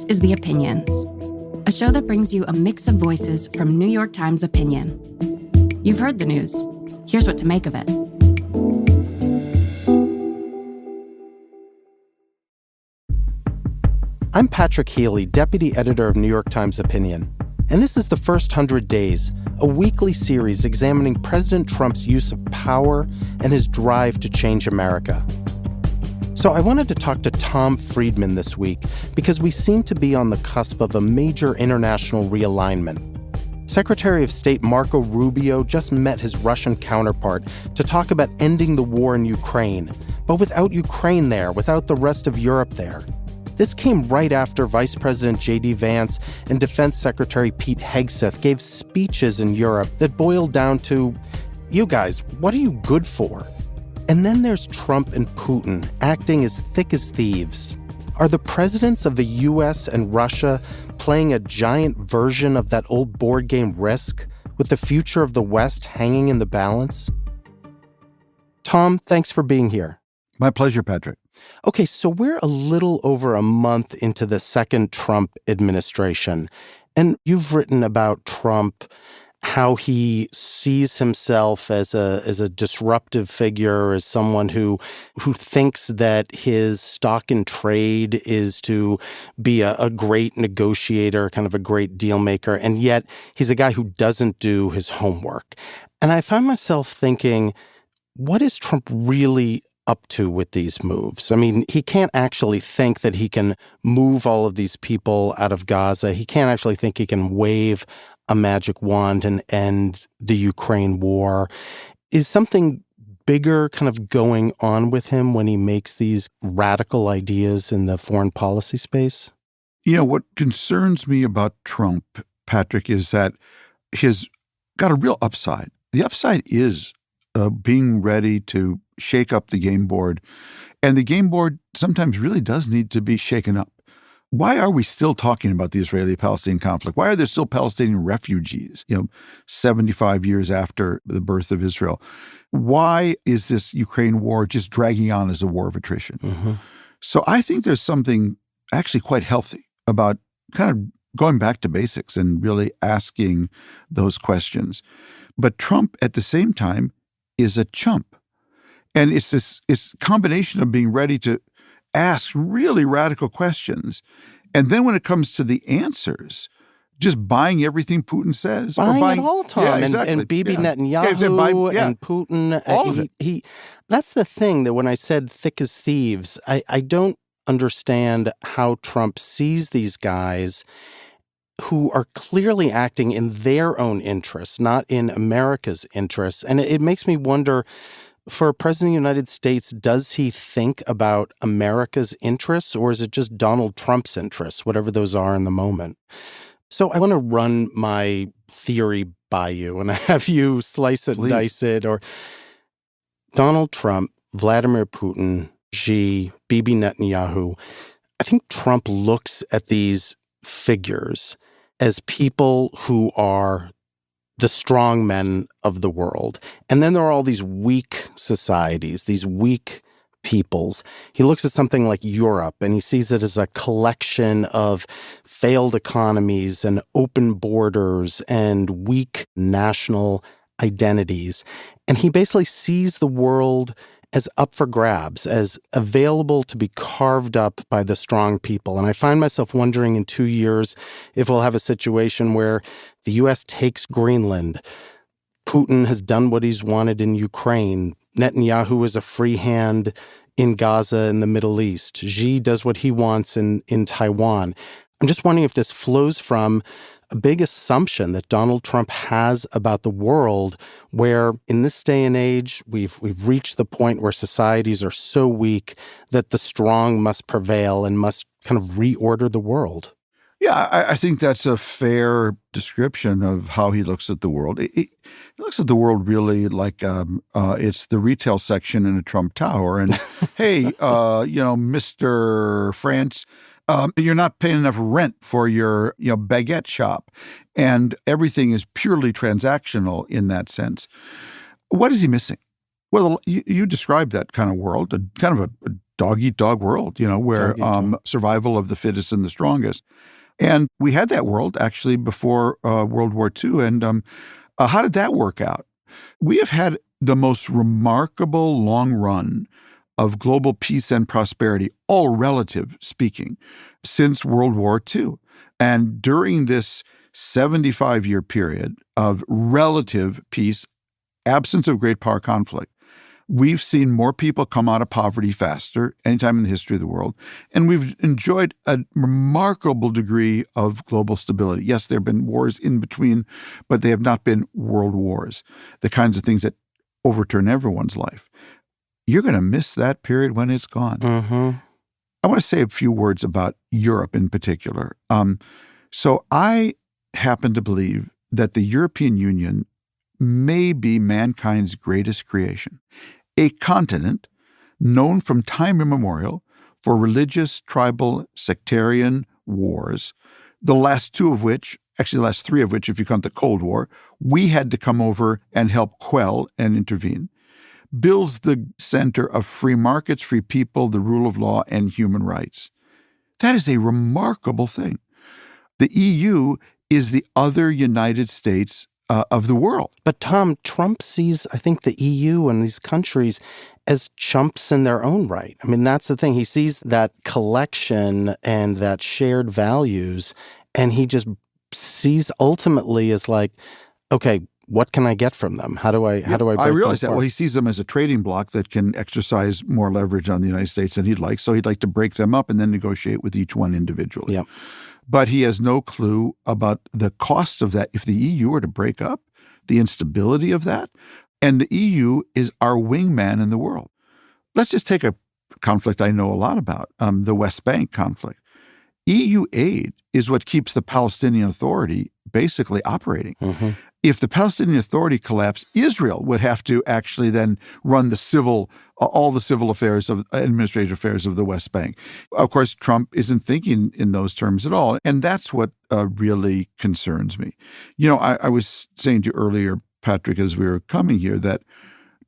is The Opinions, a show that brings you a mix of voices from New York Times Opinion. You've heard the news. Here's what to make of it. I'm Patrick Healy, deputy editor of New York Times Opinion, and this is The First 100 Days, a weekly series examining President Trump's use of power and his drive to change America. So I wanted to talk to Tom Friedman this week because we seem to be on the cusp of a major international realignment. Secretary of State Marco Rubio just met his Russian counterpart to talk about ending the war in Ukraine, but without Ukraine there, without the rest of Europe there. This came right after Vice President J.D. Vance and Defense Secretary Pete Hegseth gave speeches in Europe that boiled down to, you guys, what are you good for? And then there's Trump and Putin acting as thick as thieves. Are the presidents of the U.S. and Russia playing a giant version of that old board game Risk, with the future of the West hanging in the balance? Tom, thanks for being here. My pleasure, Patrick. Okay, so we're a little over a month into the second Trump administration, and you've written about Trump, how he sees himself as a disruptive figure, as someone who thinks that his stock in trade is to be a great negotiator, kind of a great deal maker, and yet he's a guy who doesn't do his homework. And I find myself thinking, what is Trump really up to with these moves? I mean, he can't actually think that he can move all of these people out of Gaza. He can't actually think he can wave a magic wand and end the Ukraine war. Is something bigger kind of going on with him when he makes these radical ideas in the foreign policy space? You know, what concerns me about Trump, Patrick, is that he's got a real upside. The upside is being ready to shake up the game board. And the game board sometimes really does need to be shaken up. Why are we still talking about the Israeli-Palestinian conflict? Why are there still Palestinian refugees, 75 years after the birth of Israel? Why is this Ukraine war just dragging on as a war of attrition? Mm-hmm. So I think there's something actually quite healthy about kind of going back to basics and really asking those questions. But Trump, at the same time, is a chump. And it's this combination of being ready to ask really radical questions, and then when it comes to the answers, just buying everything Putin says. Buying it all, Tom. Yeah, exactly. And Bibi Netanyahu and Putin. All of it. That's the thing, that when I said thick as thieves, I don't understand how Trump sees these guys who are clearly acting in their own interests, not in America's interests. And it makes me wonder, for a president of the United States, does he think about America's interests, or is it just Donald Trump's interests, whatever those are in the moment? So I want to run my theory by you and have you slice it, Please. Dice it. Or Donald Trump, Vladimir Putin, Xi, Bibi Netanyahu. I think Trump looks at these figures as people who are the strong men of the world. And then there are all these weak societies, these weak peoples. He looks at something like Europe and he sees it as a collection of failed economies and open borders and weak national identities. And he basically sees the world as up for grabs, as available to be carved up by the strong people. And I find myself wondering in 2 years if we'll have a situation where the U.S. takes Greenland. Putin has done what he's wanted in Ukraine. Netanyahu is a free hand in Gaza and the Middle East. Xi does what he wants in Taiwan. I'm just wondering if this flows from a big assumption that Donald Trump has about the world, where in this day and age, we've reached the point where societies are so weak that the strong must prevail and must kind of reorder the world. Yeah, I think that's a fair description of how he looks at the world. He looks at the world really like it's the retail section in a Trump Tower. And hey, Mr. France, you're not paying enough rent for your baguette shop. And everything is purely transactional in that sense. What is he missing? Well, you described that kind of world, kind of a dog-eat-dog world, where survival of the fittest and the strongest. And we had that world actually before World War II. And how did that work out? We have had the most remarkable long run of global peace and prosperity, all relative speaking, since World War II. And during this 75-year period of relative peace, absence of great power conflict, we've seen more people come out of poverty faster anytime in the history of the world. And we've enjoyed a remarkable degree of global stability. Yes, there have been wars in between, but they have not been world wars, the kinds of things that overturn everyone's life. You're going to miss that period when it's gone. Mm-hmm. I want to say a few words about Europe in particular. So I happen to believe that the European Union may be mankind's greatest creation, a continent known from time immemorial for religious, tribal, sectarian wars, the last three of which, if you count the Cold War, we had to come over and help quell and intervene, builds the center of free markets, free people, the rule of law, and human rights. That is a remarkable thing. The EU is the other United States of the world. But Tom, Trump sees, I think, the EU and these countries as chumps in their own right. I mean, that's the thing. He sees that collection and that shared values, and he just sees ultimately as like, okay, what can I get from them? How do I break I realize them that. apart? Well, he sees them as a trading bloc that can exercise more leverage on the United States than he'd like. So he'd like to break them up and then negotiate with each one individually. Yep. But he has no clue about the cost of that. If the EU were to break up, the instability of that, and the EU is our wingman in the world. Let's just take a conflict I know a lot about, the West Bank conflict. EU aid is what keeps the Palestinian Authority basically operating. Mm-hmm. If the Palestinian Authority collapsed, Israel would have to actually then run all the civil affairs of administrative affairs of the West Bank. Of course, Trump isn't thinking in those terms at all, and that's what really concerns me. I was saying to you earlier, Patrick, as we were coming here, that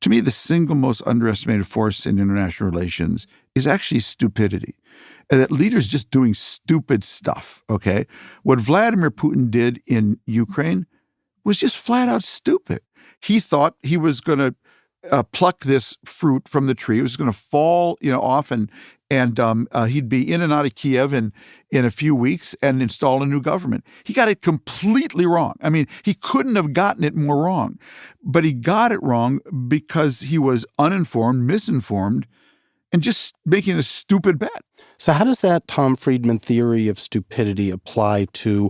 to me the single most underestimated force in international relations is actually stupidity. And that leaders just doing stupid stuff. Okay, what Vladimir Putin did in Ukraine was just flat out stupid. He thought he was going to pluck this fruit from the tree. It was going to fall, off, and he'd be in and out of Kiev in a few weeks and install a new government. He got it completely wrong. I mean, he couldn't have gotten it more wrong, but he got it wrong because he was uninformed, misinformed, and just making a stupid bet. So how does that Tom Friedman theory of stupidity apply to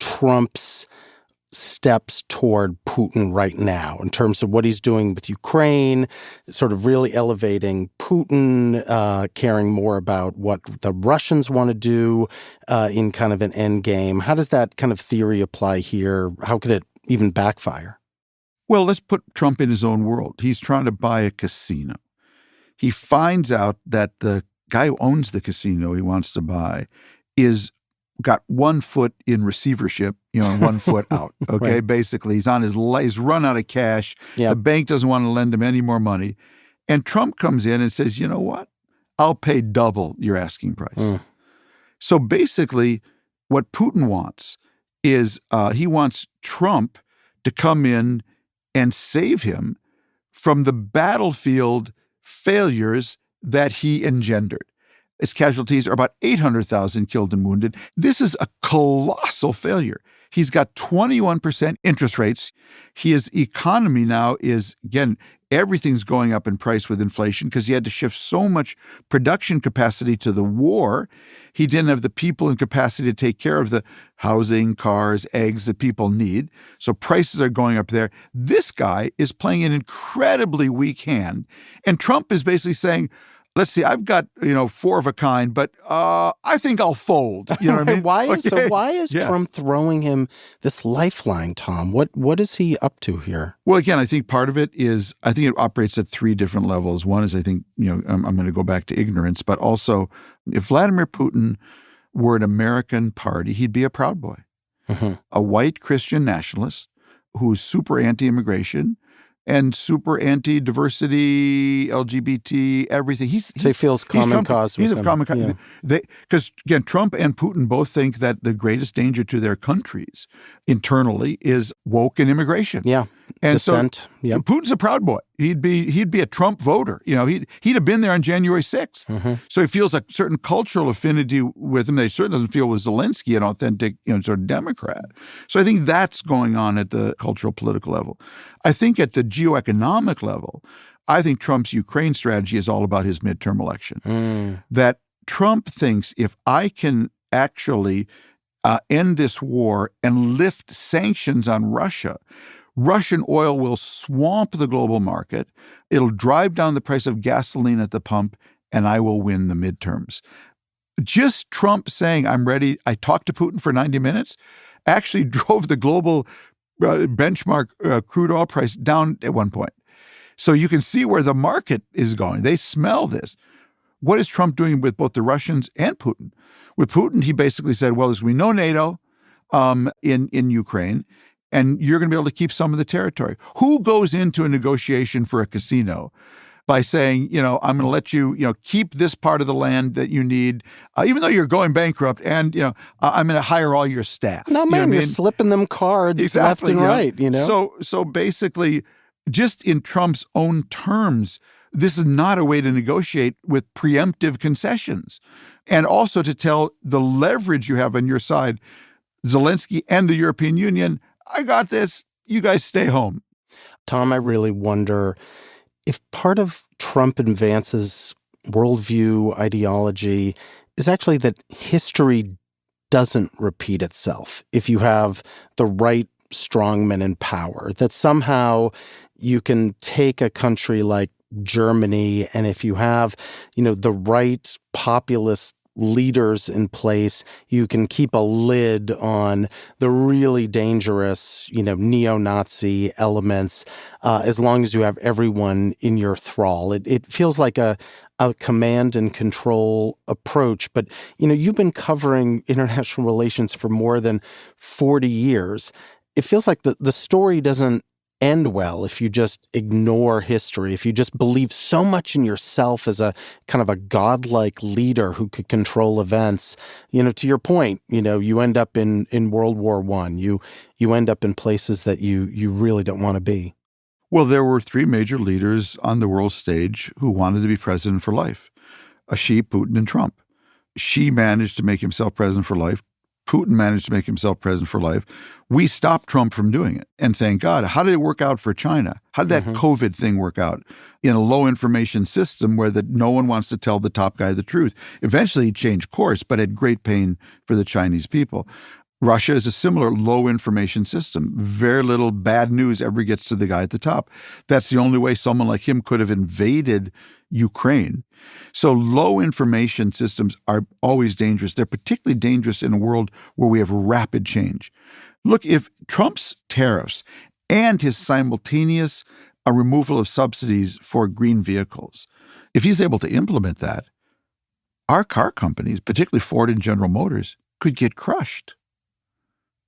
Trump's steps toward Putin right now in terms of what he's doing with Ukraine, sort of really elevating Putin, caring more about what the Russians want to do in kind of an end game? How does that kind of theory apply here? How could it even backfire? Well, let's put Trump in his own world. He's trying to buy a casino. He finds out that the guy who owns the casino he wants to buy is got 1 foot in receivership, and 1 foot out. Okay, Right. Basically, he's run out of cash. Yep. The bank doesn't want to lend him any more money, and Trump comes in and says, "You know what? I'll pay double your asking price." So basically, what Putin wants is he wants Trump to come in and save him from the battlefield failures that he engendered. Its casualties are about 800,000 killed and wounded. This is a colossal failure. He's got 21% interest rates. His economy now is, again, everything's going up in price with inflation because he had to shift so much production capacity to the war. He didn't have the people and capacity to take care of the housing, cars, eggs that people need. So prices are going up there. This guy is playing an incredibly weak hand. And Trump is basically saying, let's see, I've got, 4 of a kind, but I think I'll fold. You know what I mean? Why is Trump throwing him this lifeline, Tom? What is he up to here? Well, again, I think part of it is, I think it operates at 3 different levels. One is, I think, I'm going to go back to ignorance, but also if Vladimir Putin were an American party, he'd be a Proud Boy, Mm-hmm. a white Christian nationalist who's super anti-immigration and super anti-diversity, LGBT, everything. So he feels common cause with He's them. a common cause. Yeah. Because, again, Trump and Putin both think that the greatest danger to their countries internally is woke and immigration. Yeah. And Dissent. so Putin's a proud boy. He'd be a Trump voter. He'd have been there on January 6th. Mm-hmm. So he feels a certain cultural affinity with him that he certainly doesn't feel with Zelensky, an authentic, sort of Democrat. So I think that's going on at the cultural political level. I think at the geoeconomic level, I think Trump's Ukraine strategy is all about his midterm election. That Trump thinks if I can actually end this war and lift sanctions on Russia, Russian oil will swamp the global market. It'll drive down the price of gasoline at the pump, and I will win the midterms. Just Trump saying, I'm ready, I talked to Putin for 90 minutes, actually drove the global benchmark crude oil price down at one point. So you can see where the market is going. They smell this. What is Trump doing with both the Russians and Putin? With Putin, he basically said, well, there's going to be no NATO in Ukraine, and you're going to be able to keep some of the territory. Who goes into a negotiation for a casino by saying, I'm going to let you, keep this part of the land that you need, even though you're going bankrupt, and, I'm going to hire all your staff. No, man, you're slipping them cards left and right, So basically, just in Trump's own terms, this is not a way to negotiate with preemptive concessions. And also to tell the leverage you have on your side, Zelensky and the European Union, I got this, you guys stay home. Tom, I really wonder if part of Trump and Vance's worldview ideology is actually that history doesn't repeat itself if you have the right strongmen in power, that somehow you can take a country like Germany, and if you have, the right populist leaders in place, you can keep a lid on the really dangerous, neo-Nazi elements, as long as you have everyone in your thrall. It feels like a command and control approach. But, you've been covering international relations for more than 40 years. It feels like the story doesn't end well if you just ignore history, if you just believe so much in yourself as a kind of a godlike leader who could control events. To your point, you end up in World War I. You end up in places that you really don't want to be. Well, there were three major leaders on the world stage who wanted to be president for life: Xi, Putin, and Trump. Xi managed to make himself president for life. Putin managed to make himself president for life. We stopped Trump from doing it. And thank God. How did it work out for China? How did that COVID thing work out? In a low information system where no one wants to tell the top guy the truth. Eventually he changed course, but at great pain for the Chinese people. Russia is a similar low information system. Very little bad news ever gets to the guy at the top. That's the only way someone like him could have invaded Ukraine. So low information systems are always dangerous. They're particularly dangerous in a world where we have rapid change. Look, if Trump's tariffs and his simultaneous removal of subsidies for green vehicles, if he's able to implement that, our car companies, particularly Ford and General Motors, could get crushed.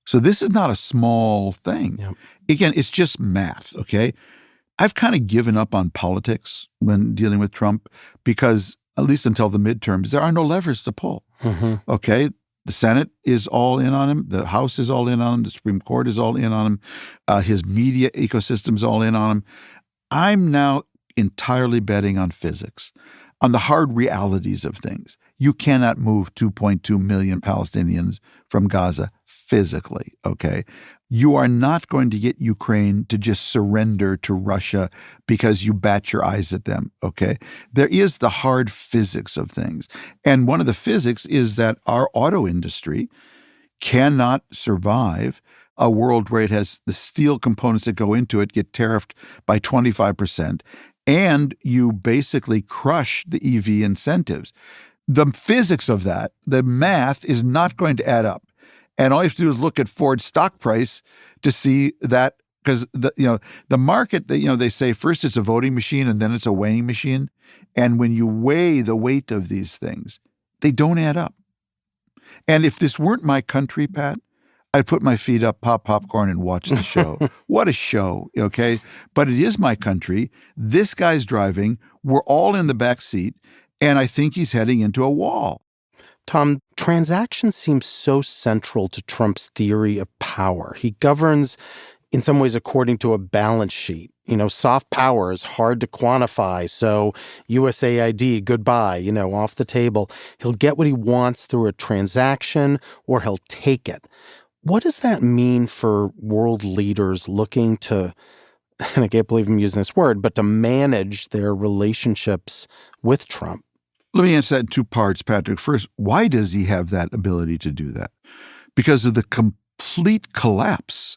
So this is not a small thing. Yep. Again, it's just math, okay? I've kind of given up on politics when dealing with Trump because, at least until the midterms, there are no levers to pull, okay? The Senate is all in on him. The House is all in on him. The Supreme Court is all in on him. His media ecosystem is all in on him. I'm now entirely betting on physics, on the hard realities of things. You cannot move 2.2 million Palestinians from Gaza physically, okay? You are not going to get Ukraine to just surrender to Russia because you bat your eyes at them, okay? There is the hard physics of things. And one of the physics is that our auto industry cannot survive a world where it has the steel components that go into it get tariffed by 25%, and you basically crush the EV incentives. The physics of that, the math, is not going to add up. And all you have to do is look at Ford's stock price to see that, because the market, they say first it's a voting machine and then it's a weighing machine. And when you weigh the weight of these things, they don't add up. And if this weren't my country, Pat, I'd put my feet up, pop popcorn, and watch the show. What a show, okay? But it is my country. This guy's driving. We're all in the back seat, and I think he's heading into a wall. Tom, transactions seem so central to Trump's theory of power. He governs in some ways according to a balance sheet. Soft power is hard to quantify, so USAID, goodbye, off the table. He'll get what he wants through a transaction, or he'll take it. What does that mean for world leaders looking to, and I can't believe I'm using this word, but to manage their relationships with Trump? Let me answer that in two parts, Patrick. First, why does he have that ability to do that? Because of the complete collapse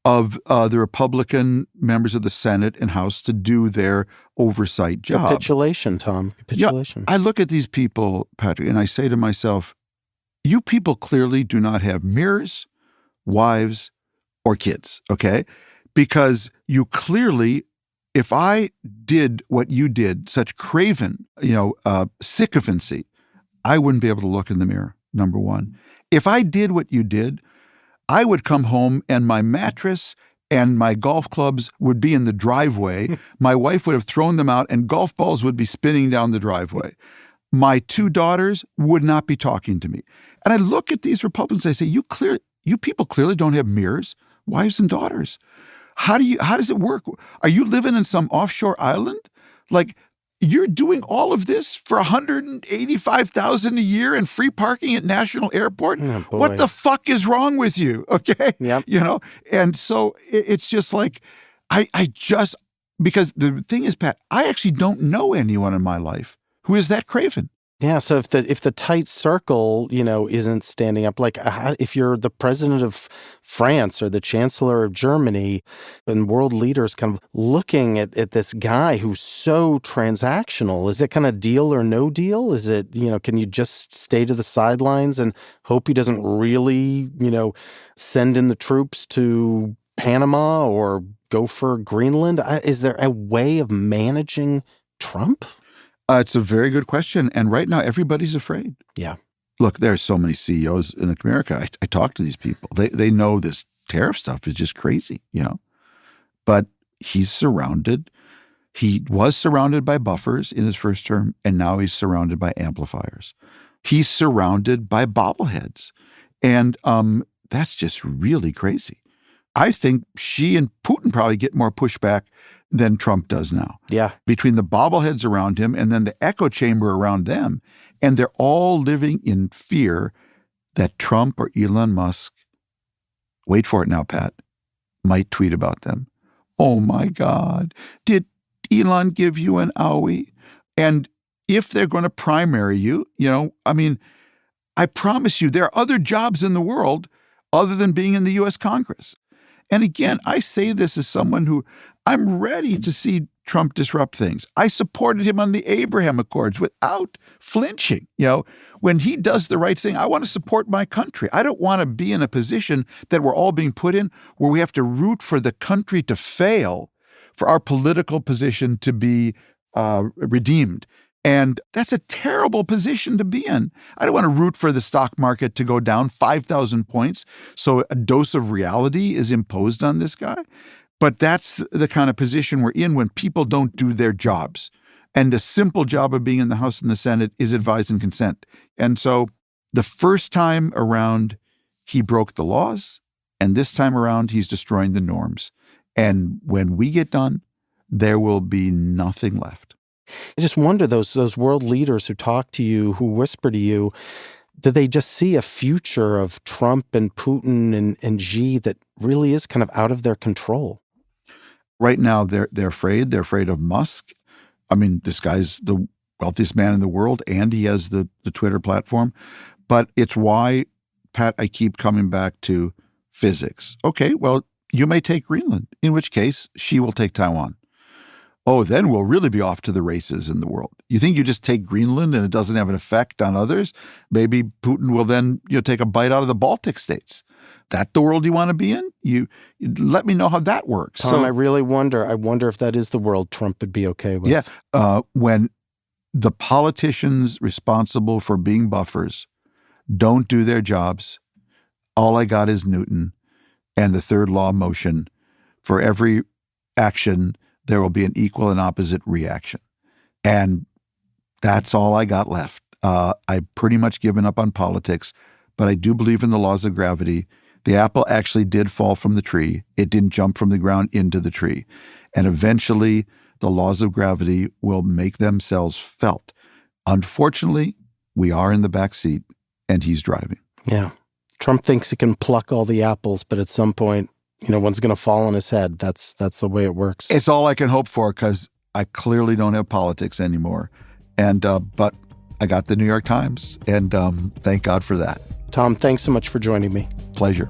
of the Republican members of the Senate and House to do their oversight job. Capitulation, Tom. Capitulation. Yeah, I look at these people, Patrick, and I say to myself, you people clearly do not have mirrors, wives, or kids, okay? Because you clearly, if I did what you did, such craven, sycophancy, I wouldn't be able to look in the mirror, number one. If I did what you did, I would come home and my mattress and my golf clubs would be in the driveway. My wife would have thrown them out and golf balls would be spinning down the driveway. My two daughters would not be talking to me. And I look at these Republicans, I say, you people clearly don't have mirrors, wives and daughters. How does it work? Are you living in some offshore island? Like, you're doing all of this for $185,000 a year and free parking at National Airport? Oh, boy. What the fuck is wrong with you? Okay. Yep. And so it's just like, because the thing is, Pat, I actually don't know anyone in my life who is that craven. Yeah, so if the tight circle, isn't standing up, like if you're the president of France or the chancellor of Germany and world leaders kind of looking at this guy who's so transactional, is it kind of deal or no deal? Is it, can you just stay to the sidelines and hope he doesn't really, send in the troops to Panama or go for Greenland? Is there a way of managing Trump? It's a very good question. And right now, everybody's afraid. Yeah. Look, there are so many CEOs in America. I talk to these people. They know this tariff stuff is just crazy, But he was surrounded by buffers in his first term, and now he's surrounded by amplifiers. He's surrounded by bobbleheads. And that's just really crazy. I think she and Putin probably get more pushback than Trump does now. Yeah. Between the bobbleheads around him and then the echo chamber around them. And they're all living in fear that Trump or Elon Musk, wait for it now, Pat, might tweet about them. Oh my God, did Elon give you an owie? And if they're going to primary you, I promise you there are other jobs in the world other than being in the U.S. Congress. And again, I say this as someone who I'm ready to see Trump disrupt things. I supported him on the Abraham Accords without flinching. When he does the right thing, I want to support my country. I don't want to be in a position that we're all being put in where we have to root for the country to fail for our political position to be redeemed. And that's a terrible position to be in. I don't want to root for the stock market to go down 5,000 points so a dose of reality is imposed on this guy. But that's the kind of position we're in when people don't do their jobs. And the simple job of being in the House and the Senate is advise and consent. And so the first time around, he broke the laws. And this time around, he's destroying the norms. And when we get done, there will be nothing left. I just wonder, those world leaders who talk to you, who whisper to you, do they just see a future of Trump and Putin and Xi that really is kind of out of their control? Right now, they're afraid. They're afraid of Musk. I mean, this guy's the wealthiest man in the world, and he has the Twitter platform. But it's why, Pat, I keep coming back to physics. Okay, well, you may take Greenland, in which case Xi will take Taiwan. Oh, then we'll really be off to the races in the world. You think you just take Greenland and it doesn't have an effect on others? Maybe Putin will then take a bite out of the Baltic states. That the world you want to be in? You let me know how that works. Tom, I really wonder. I wonder if that is the world Trump would be okay with. Yeah. When the politicians responsible for being buffers don't do their jobs, all I got is Newton and the third law of motion. For every action, there will be an equal and opposite reaction. And that's all I got left. I've pretty much given up on politics, but I do believe in the laws of gravity. The apple actually did fall from the tree. It didn't jump from the ground into the tree. And eventually, the laws of gravity will make themselves felt. Unfortunately, we are in the back seat, and he's driving. Yeah. Trump thinks he can pluck all the apples, but at some point, one's going to fall on his head. That's the way it works. It's all I can hope for, because I clearly don't have politics anymore. And but I got the New York Times, and thank God for that. Tom, thanks so much for joining me. Pleasure.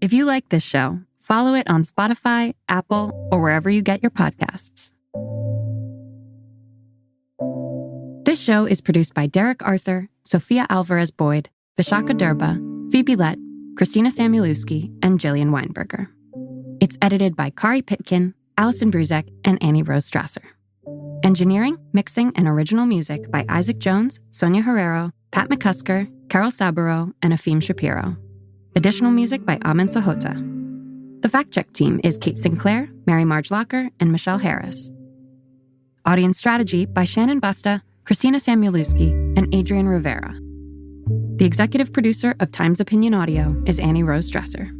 If you like this show, follow it on Spotify, Apple, or wherever you get your podcasts. This show is produced by Derek Arthur, Sophia Alvarez-Boyd, Vishaka Durba, Phoebe Lett, Christina Samuelewski, and Jillian Weinberger. It's edited by Kari Pitkin, Allison Bruzek, and Annie Rose Strasser. Engineering, mixing, and original music by Isaac Jones, Sonia Herrero, Pat McCusker, Carol Saburo, and Afim Shapiro. Additional music by Amin Sahota. The fact-check team is Kate Sinclair, Mary Marge Locker, and Michelle Harris. Audience strategy by Shannon Busta, Christina Samuelewski, and Adrian Rivera. The executive producer of Times Opinion Audio is Annie Rose Strasser.